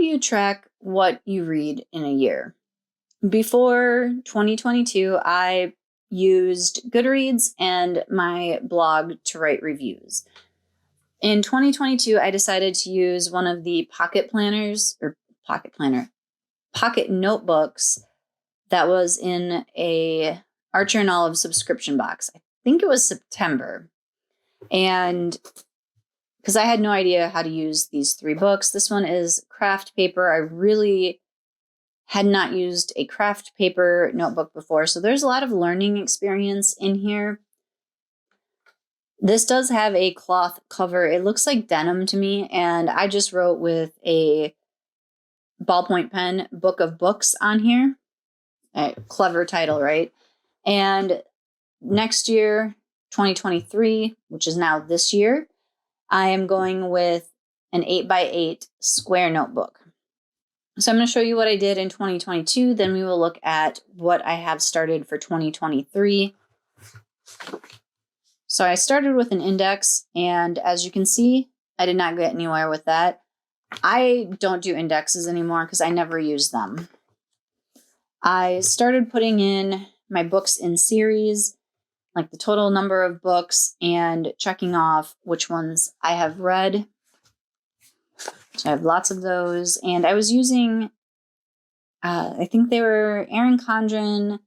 you track what you read in a year? Before 2022, I used Goodreads and my blog to write reviews. In 2022, I decided to use one of the pocket notebooks that was in a Archer and Olive subscription box. I think it was September. And because I had no idea how to use these 3 books, this one is craft paper. I really had not used a craft paper notebook before, so there's a lot of learning experience in here. This does have a cloth cover. It looks like denim to me, and I just wrote with a ballpoint pen, Book of Books on here. A clever title, right? And next year, 2023, which is now this year, I am going with an 8x8 square notebook. So I'm going to show you what I did in 2022. Then we will look at what I have started for 2023. So I started with an index, and as you can see, I did not get anywhere with that. I don't do indexes anymore because I never use them. I started putting in my books in series, like the total number of books, and checking off which ones I have read. So I have lots of those. And I was using, I think they were Erin Condren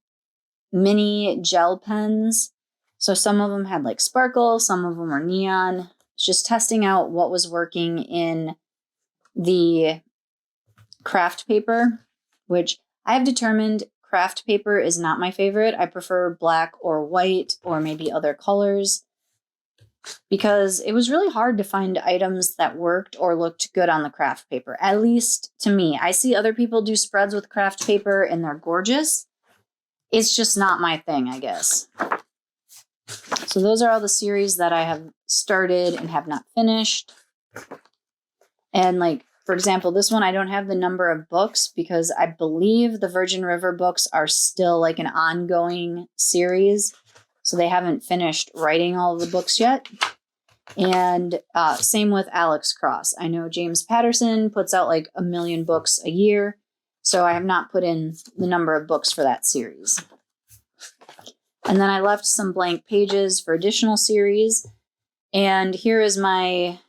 mini gel pens. So some of them had like sparkle, some of them were neon. Just testing out what was working in the craft paper, which I have determined craft paper is not my favorite. I prefer black or white or maybe other colors because it was really hard to find items that worked or looked good on the craft paper, at least to me. I see other people do spreads with craft paper and they're gorgeous. It's just not my thing, I guess. So those are all the series that I have started and have not finished. And like, for example, this one, I don't have the number of books because I believe the Virgin River books are still like an ongoing series. So they haven't finished writing all of the books yet. And same with Alex Cross. I know James Patterson puts out like 1 million books a year. So I have not put in the number of books for that series. And then I left some blank pages for additional series. And here is my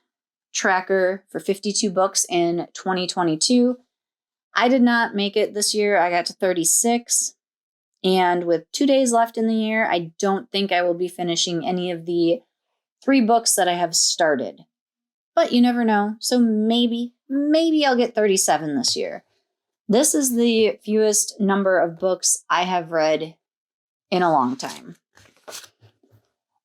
tracker for 52 books in 2022. I did not make it this year. I got to 36. And with 2 days left in the year, I don't think I will be finishing any of the 3 books that I have started. But you never know. So maybe I'll get 37 this year. This is the fewest number of books I have read in a long time.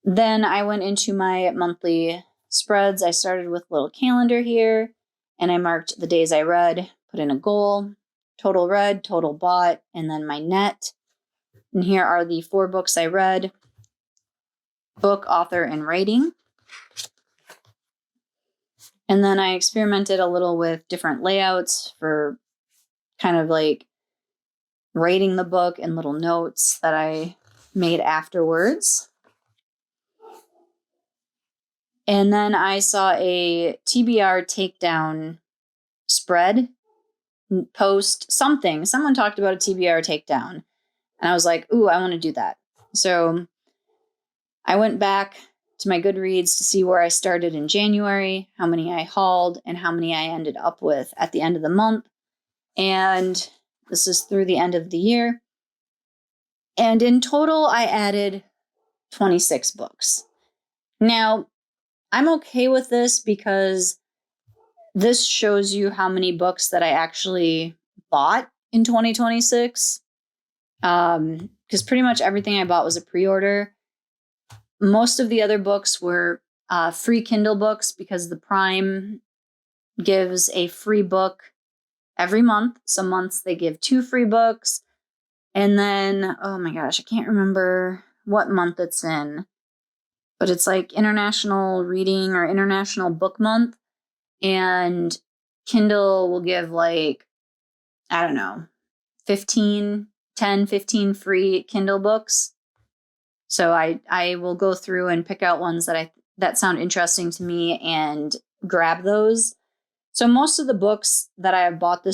Then I went into my monthly spreads. I started with a little calendar here, and I marked the days I read, put in a goal, total read, total bought, and then my net. And here are the 4 books I read: book, author, and rating. And then I experimented a little with different layouts for kind of like rating the book and little notes that I made afterwards. And then I saw a TBR takedown spread post something. Someone talked about a TBR takedown. And I was like, ooh, I want to do that. So I went back to my Goodreads to see where I started in January, how many I hauled, and how many I ended up with at the end of the month. And this is through the end of the year. And in total, I added 26 books. Now, I'm okay with this because this shows you how many books that I actually bought in 2026. Because pretty much everything I bought was a pre-order. Most of the other books were free Kindle books because the Prime gives a free book every month. Some months they give 2 free books. And then, oh my gosh, I can't remember what month it's in. But it's like International Reading or International Book Month. And Kindle will give like, I don't know, 15 free Kindle books. So I will go through and pick out ones that sound interesting to me and grab those. So most of the books that I have bought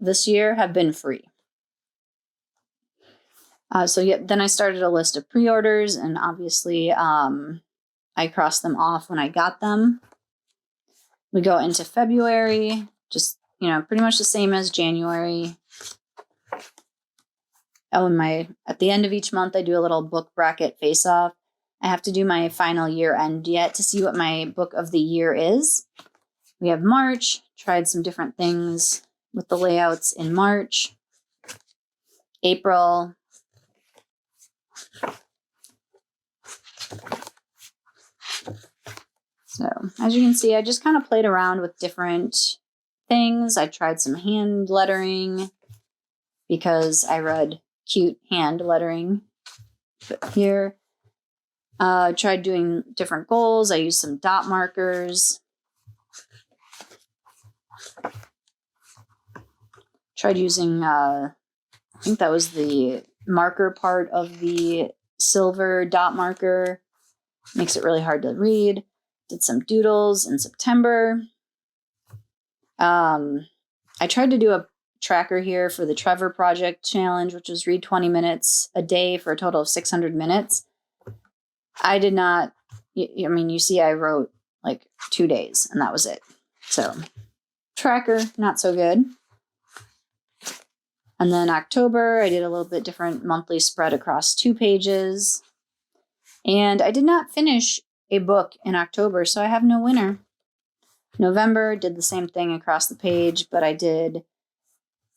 this year have been free. Then I started a list of pre-orders, and obviously I crossed them off when I got them. We go into February, just, pretty much the same as January. At the end of each month, I do a little book bracket face-off. I have to do my final year end yet to see what my book of the year is. We have March, tried some different things with the layouts in March. April. So as you can see, I just kind of played around with different things. I tried some hand lettering because I read cute hand lettering here. Tried doing different goals. I used some dot markers. Tried using, I think that was the marker part of the silver dot marker. Makes it really hard to read. Did some doodles in September. I tried to do a tracker here for the Trevor Project Challenge, which was read 20 minutes a day for a total of 600 minutes. I did not, you see I wrote like 2 days and that was it. So tracker, not so good. And then October, I did a little bit different monthly spread across 2 pages. And I did not finish a book in October, so I have no winner. November, did the same thing across the page, but I did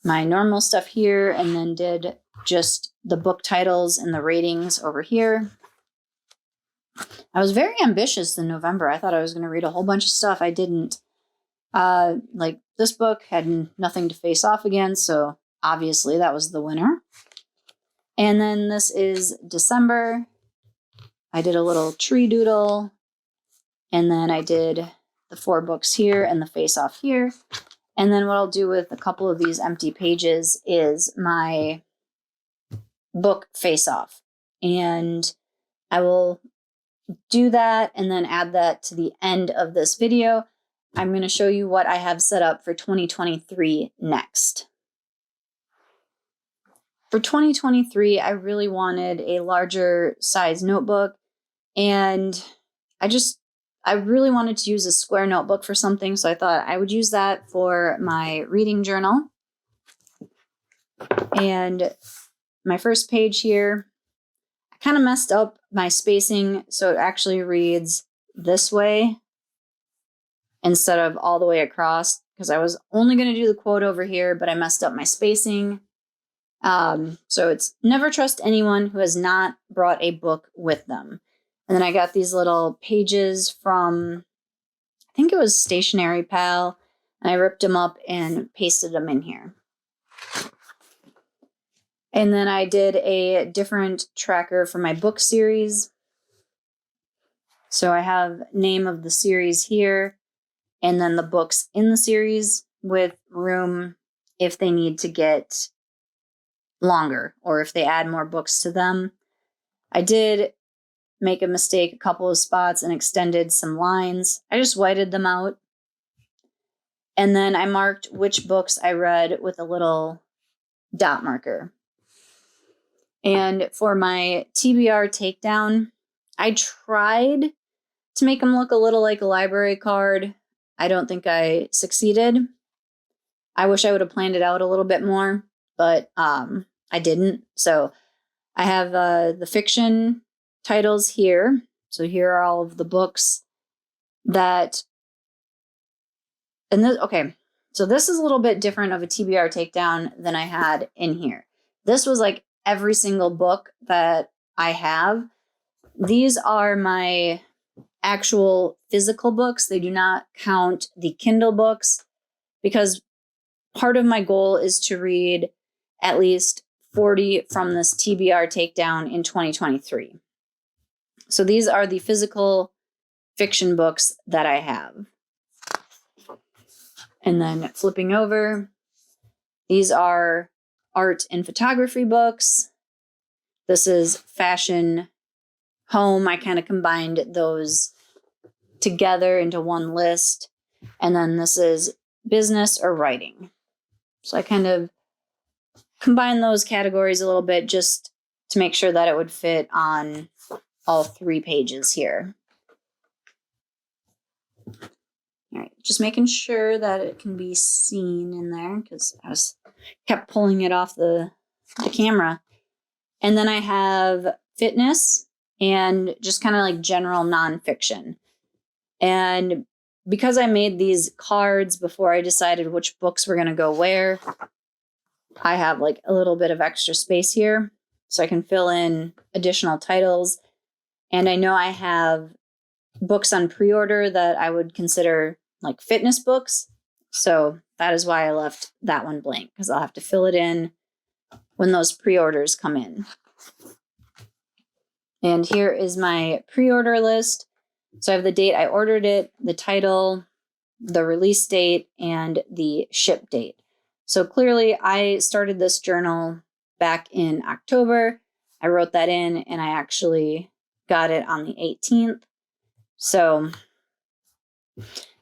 my normal stuff here and then did just the book titles and the ratings over here. I was very ambitious in November. I thought I was going to read a whole bunch of stuff. I didn't. This book had nothing to face off against, so obviously that was the winner. And then this is December. I did a little tree doodle, and then I did the 4 books here and the face off here. And then what I'll do with a couple of these empty pages is my book face off. And I will do that and then add that to the end of this video. I'm going to show you what I have set up for 2023 next. For 2023, I really wanted a larger size notebook, and I really wanted to use a square notebook for something, so I thought I would use that for my reading journal. And my first page here, I kind of messed up my spacing, so it actually reads this way instead of all the way across, because I was only going to do the quote over here, but I messed up my spacing. So it's never trust anyone who has not brought a book with them. And then I got these little pages from, I think it was Stationery Pal, and I ripped them up and pasted them in here. And then I did a different tracker for my book series. So I have name of the series here, and then the books in the series with room if they need to get longer or if they add more books to them. I did make a mistake a couple of spots and extended some lines. I just whited them out. And then I marked which books I read with a little dot marker. And for my TBR takedown, I tried to make them look a little like a library card. I don't think I succeeded. I wish I would have planned it out a little bit more, but I didn't. So I have the fiction titles here. So here are all of the books that, so this is a little bit different of a TBR takedown than I had in here. This was like every single book that I have. These are my actual physical books. They do not count the Kindle books, because part of my goal is to read at least 40 from this TBR takedown in 2023. So these are the physical fiction books that I have. And then flipping over, these are art and photography books. This is fashion, home. I kind of combined those together into one list. And then this is business or writing. So I kind of combine those categories a little bit just to make sure that it would fit on all 3 pages here. All right, just making sure that it can be seen in there because I kept pulling it off the camera. And then I have fitness and just kind of like general nonfiction. And because I made these cards before I decided which books were going to go where, I have like a little bit of extra space here so I can fill in additional titles. And I know I have books on pre-order that I would consider like fitness books. So that is why I left that one blank, because I'll have to fill it in when those pre-orders come in. And here is my pre-order list. So I have the date I ordered it, the title, the release date, and the ship date. So clearly I started this journal back in October. I wrote that in and I actually got it on the 18th. So,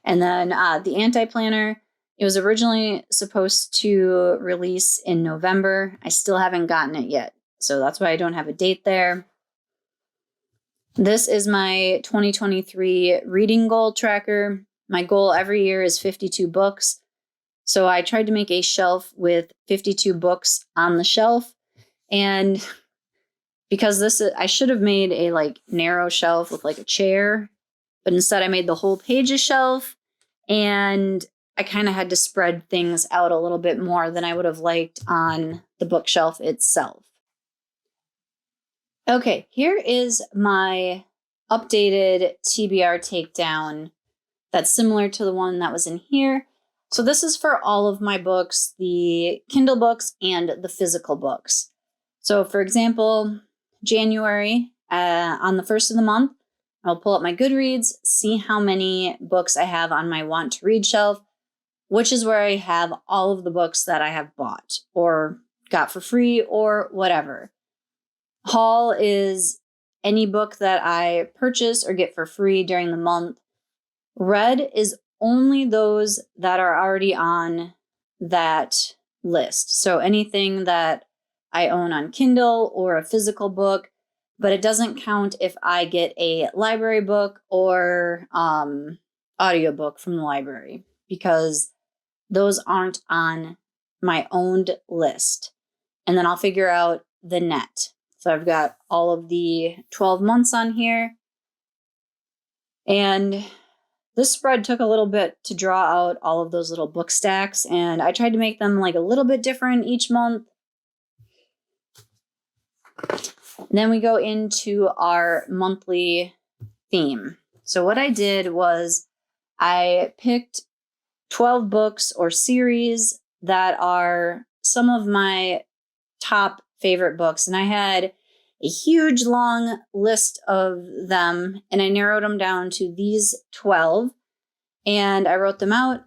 and then the anti-planner, it was originally supposed to release in November. I still haven't gotten it yet. So that's why I don't have a date there. This is my 2023 reading goal tracker. My goal every year is 52 books. So I tried to make a shelf with 52 books on the shelf. And because I should have made a like narrow shelf with like a chair, but instead I made the whole page a shelf, and I kind of had to spread things out a little bit more than I would have liked on the bookshelf itself. Okay, here is my updated TBR takedown that's similar to the one that was in here. So this is for all of my books, the Kindle books and the physical books. So for example, January, on the 1st of the month, I'll pull up my Goodreads, see how many books I have on my want to read shelf, which is where I have all of the books that I have bought or got for free or whatever. Haul is any book that I purchase or get for free during the month. Red is only those that are already on that list. So anything that I own on Kindle or a physical book, but it doesn't count if I get a library book or audiobook from the library, because those aren't on my owned list. And then I'll figure out the net. So I've got all of the 12 months on here. And this spread took a little bit to draw out all of those little book stacks, and I tried to make them like a little bit different each month. And then we go into our monthly theme. So what I did was I picked 12 books or series that are some of my top favorite books. And I had a huge long list of them, and I narrowed them down to these 12. And I wrote them out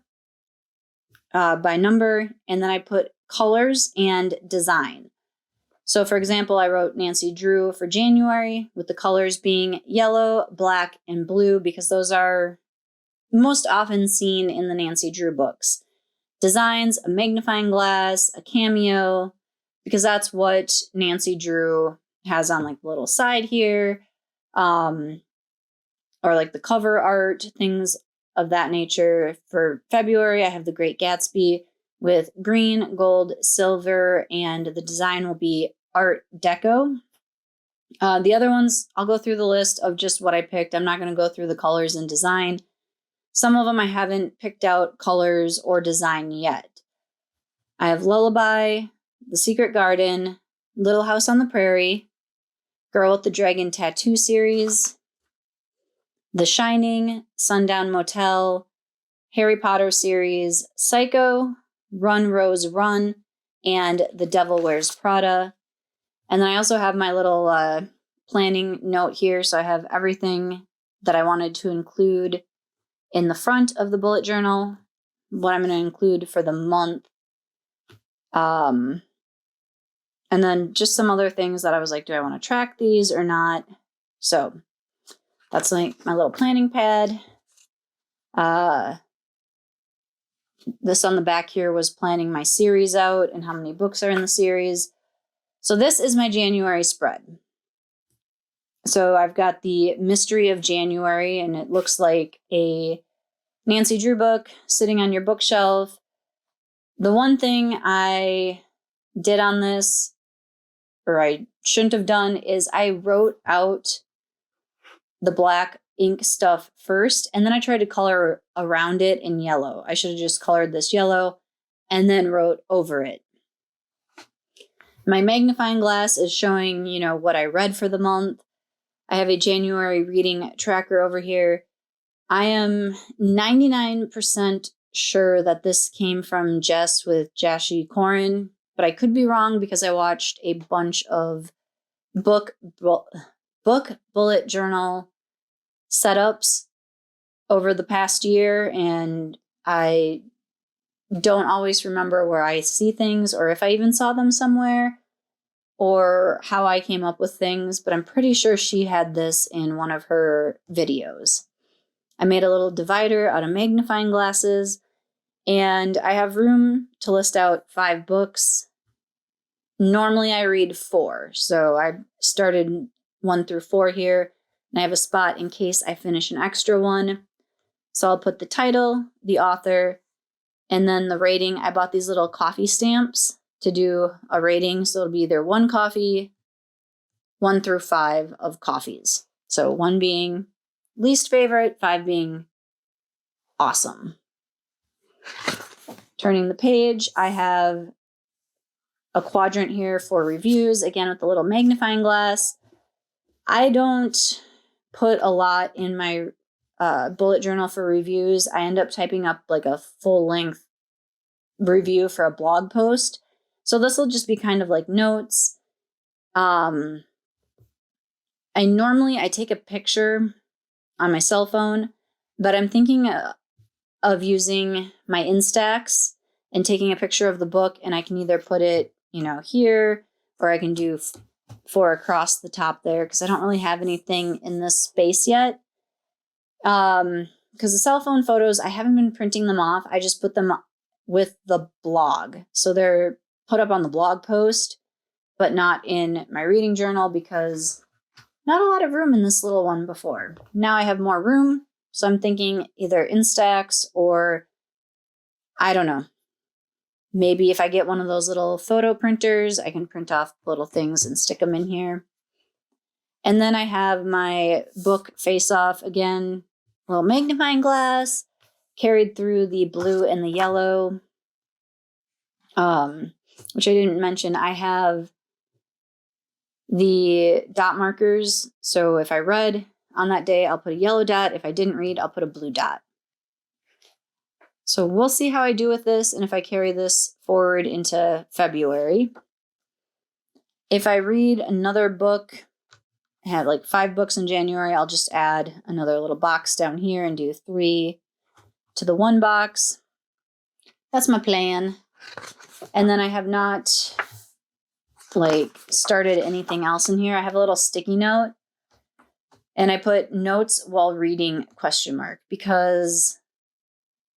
by number, and then I put colors and design. So for example, I wrote Nancy Drew for January, with the colors being yellow, black, and blue, because those are most often seen in the Nancy Drew books. Designs, a magnifying glass, a cameo, because that's what Nancy Drew has on like the little side here, or like the cover art, things of that nature. For February, I have The Great Gatsby with green, gold, silver, and the design will be Art Deco. The other ones, I'll go through the list of just what I picked. I'm not going to go through the colors and design. Some of them I haven't picked out colors or design yet. I have Lullaby, The Secret Garden, Little House on the Prairie, Girl with the Dragon Tattoo series, The Shining, Sundown Motel, Harry Potter series, Psycho, Run, Rose, Run, and The Devil Wears Prada. And then I also have my little planning note here. So I have everything that I wanted to include in the front of the bullet journal, what I'm going to include for the month. And then just some other things that I was like, do I want to track these or not? So that's like my little planning pad. This on the back here was planning my series out and how many books are in the series. So this is my January spread. So I've got the Mystery of January, and it looks like a Nancy Drew book sitting on your bookshelf. The one thing I did on this, or I shouldn't have done, is I wrote out the black ink stuff first, and then I tried to color around it in yellow. I should have just colored this yellow and then wrote over it. My magnifying glass is showing, what I read for the month. I have a January reading tracker over here. I am 99% sure that this came from Jess with Jashi Corin, but I could be wrong because I watched a bunch of book bullet journal setups over the past year, and I don't always remember where I see things or if I even saw them somewhere or how I came up with things, but I'm pretty sure she had this in one of her videos. I made a little divider out of magnifying glasses, and I have room to list out 5 books. Normally I read 4, so I started 1 through 4 here, and I have a spot in case I finish an extra one. So I'll put the title, the author, and then the rating. I bought these little coffee stamps to do a rating, so it'll be either 1 coffee, 1 through 5 of coffees. So 1 being least favorite, 5 being awesome. Turning the page, I have a quadrant here for reviews, again with the little magnifying glass. I don't put a lot in my bullet journal for reviews. I end up typing up like a full-length review for a blog post. So this will just be kind of like notes. I take a picture on my cell phone, but I'm thinking of using my Instax and taking a picture of the book, and I can either put it, here, or I can do 4 across the top there because I don't really have anything in this space yet. Because the cell phone photos, I haven't been printing them off. I just put them with the blog. So they're put up on the blog post, but not in my reading journal because not a lot of room in this little one before. Now I have more room, so I'm thinking either Instax or, I don't know, maybe if I get one of those little photo printers, I can print off little things and stick them in here. And then I have my book face-off again, little magnifying glass, carried through the blue and the yellow, which I didn't mention. I have the dot markers. So if I read on that day, I'll put a yellow dot. If I didn't read, I'll put a blue dot. So we'll see how I do with this and if I carry this forward into February. If I read another book, I had like 5 books in January, I'll just add another little box down here and do 3 to the 1 box. That's my plan. And then I have not started anything else in here. I have a little sticky note and I put notes while reading ? Because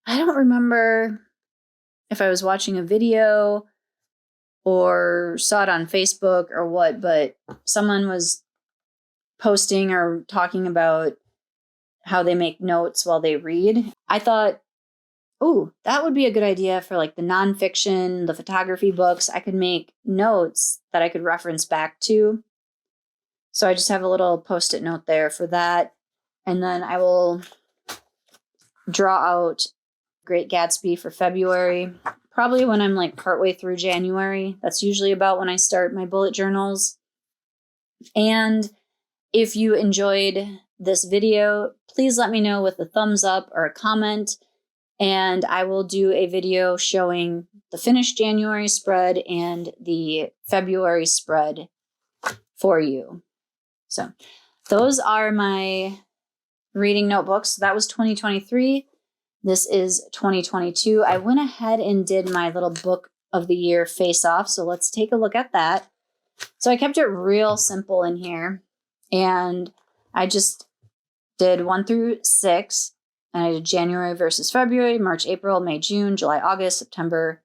I don't remember if I was watching a video or saw it on Facebook or what, but someone was posting or talking about how they make notes while they read. I thought, oh, that would be a good idea for like the nonfiction, the photography books. I could make notes that I could reference back to. So I just have a little post-it note there for that. And then I will draw out Great Gatsby for February, probably when I'm like partway through January. That's usually about when I start my bullet journals. And if you enjoyed this video, please let me know with a thumbs up or a comment, and I will do a video showing the finished January spread and the February spread for you. So those are my reading notebooks. That was 2023. This is 2022. I went ahead and did my little book of the year face-off, so let's take a look at that. So I kept it real simple in here, and I just did 1 through 6. And I did January versus February, March, April, May, June, July, August, September.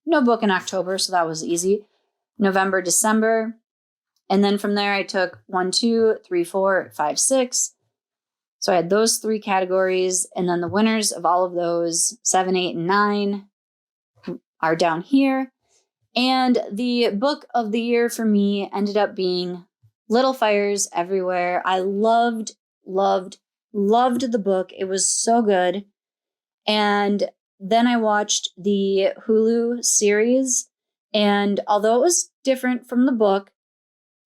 No book in October, so that was easy. November, December. And then from there, I took 1, 2, 3, 4, 5, 6. So I had those 3 categories. And then the winners of all of those, 7, 8, and 9, are down here. And the book of the year for me ended up being Little Fires Everywhere. I loved the book. It was so good. And then I watched the Hulu series. And although it was different from the book,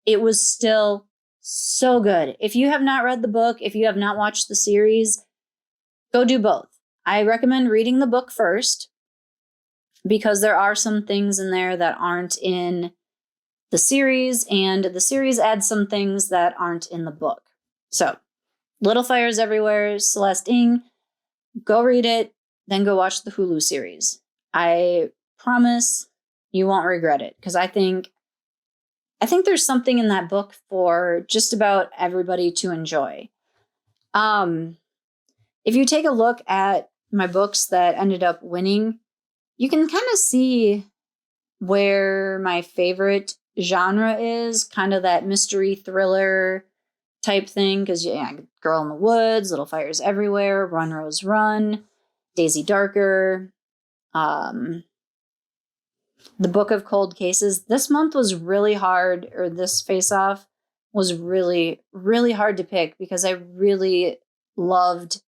it was still so good. If you have not read the book, if you have not watched the series, go do both. I recommend reading the book first because there are some things in there that aren't in the series, and the series adds some things that aren't in the book. So, Little Fires Everywhere, Celeste Ng, go read it, then go watch the Hulu series. I promise you won't regret it, because I think there's something in that book for just about everybody to enjoy. If you take a look at my books that ended up winning, you can kind of see where my favorite genre is, kind of that mystery thriller type thing, because Girl in the Woods, Little Fires Everywhere, Run Rose Run, Daisy Darker, The Book of Cold Cases. This month was really hard, or this face-off was really, really hard to pick because I really loved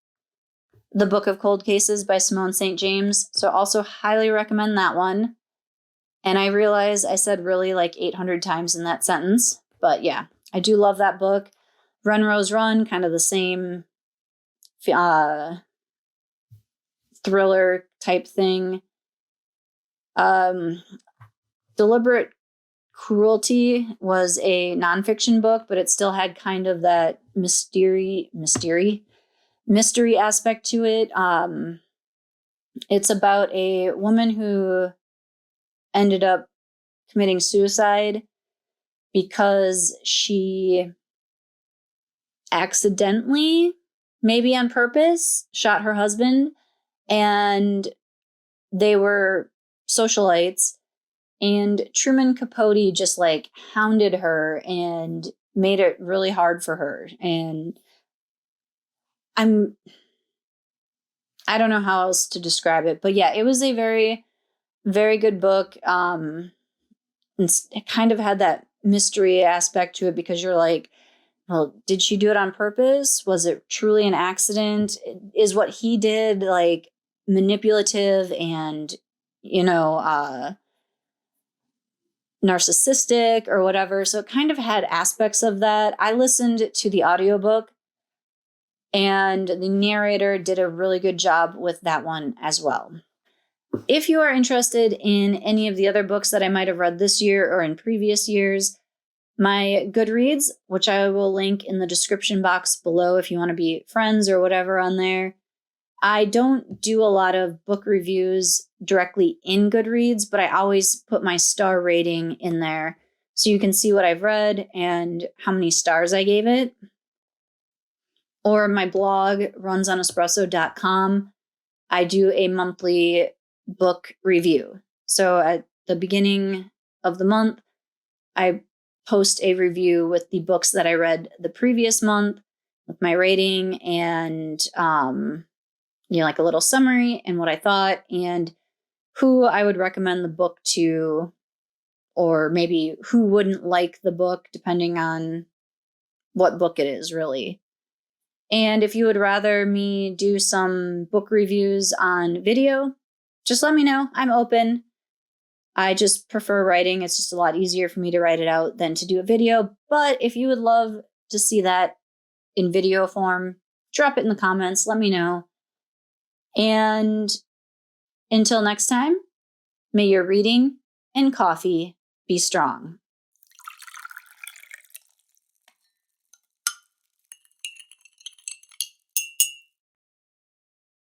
The Book of Cold Cases by Simone St. James. So also highly recommend that one. And I realize I said really like 800 times in that sentence. But yeah, I do love that book. Run, Rose, Run, kind of the same thriller type thing. Deliberate Cruelty was a nonfiction book, but it still had kind of that mystery aspect to it. It's about a woman who ended up committing suicide because she accidentally, maybe on purpose, shot her husband, and they were socialites, and Truman Capote just like hounded her and made it really hard for her. And I don't know how else to describe it, but yeah, it was a very, very good book. And it kind of had that mystery aspect to it because you're like, well, did she do it on purpose? Was it truly an accident? Is what he did like manipulative and, narcissistic or whatever? So it kind of had aspects of that. I listened to the audiobook, and the narrator did a really good job with that one as well. If you are interested in any of the other books that I might have read this year or in previous years, my Goodreads, which I will link in the description box below if you want to be friends or whatever on there. I don't do a lot of book reviews directly in Goodreads, but I always put my star rating in there so you can see what I've read and how many stars I gave it. Or my blog, runsonespresso.com. I do a monthly book review. So at the beginning of the month, I post a review with the books that I read the previous month with my rating and, like a little summary and what I thought and who I would recommend the book to, or maybe who wouldn't like the book, depending on what book it is, really. And if you would rather me do some book reviews on video, just let me know. I'm open. I just prefer writing. It's just a lot easier for me to write it out than to do a video. But if you would love to see that in video form, drop it in the comments. Let me know. And until next time, may your reading and coffee be strong.